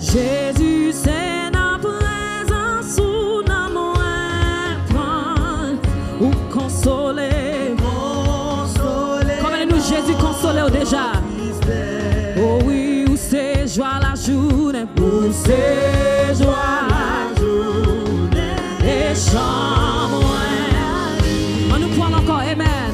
Jésus, c'est la présence ou dans mon prendre ou consoler. Comment nous Jésus consoler déjà? Oh oui, où c'est joie la journée, où c'est joie la journée et chant. On nous prend encore, amen.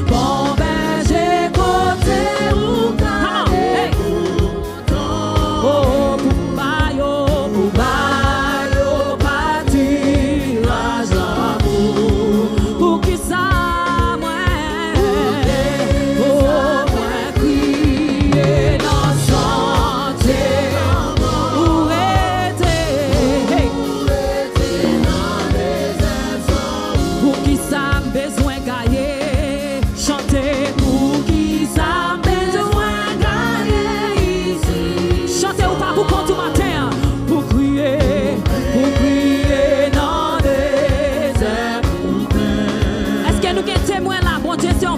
Bon berger côté ou hey. Oh pour bayo pâtirage pour qui ça moi oh moi crier dans santé où était hey. Pour qui ça besoin gagner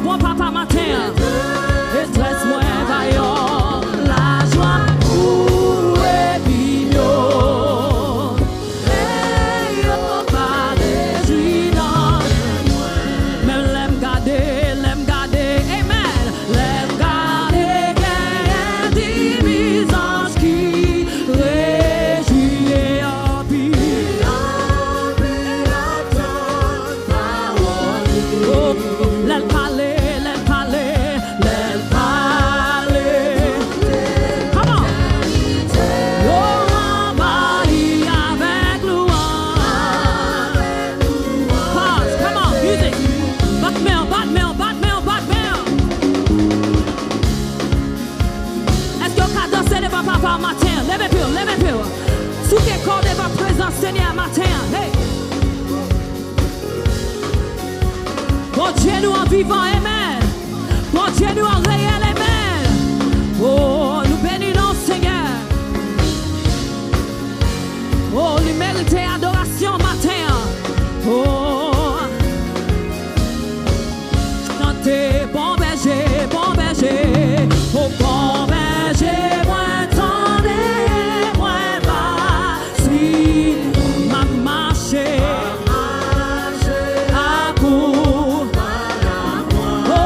bon papa matin, et stress-moi vaillant, la joie où est bignon, et yo pas réjouissant, même l'aime garder, amen, l'aime garder, gagne division qui réjouit en pire, l'aime parler. Levez plus. Sous tes corps de votre présence, Seigneur, matin. Hey. Bon Dieu, nous en vivant, amen. Bon Dieu, nous en réel, amen. Oh, nous bénissons, Seigneur. Oh, nous méritons adoration, matin. Oh, chantez, bon berger. Oh, bon berger, moi. Oh,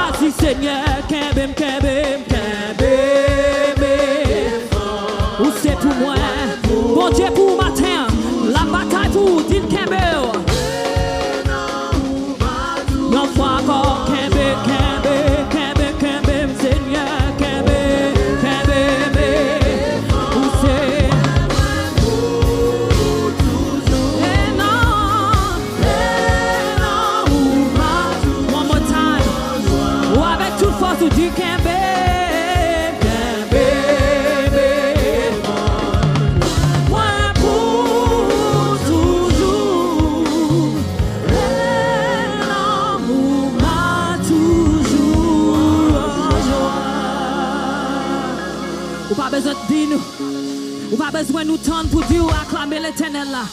ça dit Seigneur, kebem, kebem, kebem. Ou c'est pour moi, bon Dieu pour matin, la bataille pour dire kebem. Non, fois encore, kebem, kebem, kebem, kebem, Seigneur, kebem, kebem. Ou c'est one more time. Ou avec toute force, tu dis kebem. Ou pas besoin de dire nous. Ou pas besoin de nous tendre pour dire acclamer l'Éternel là.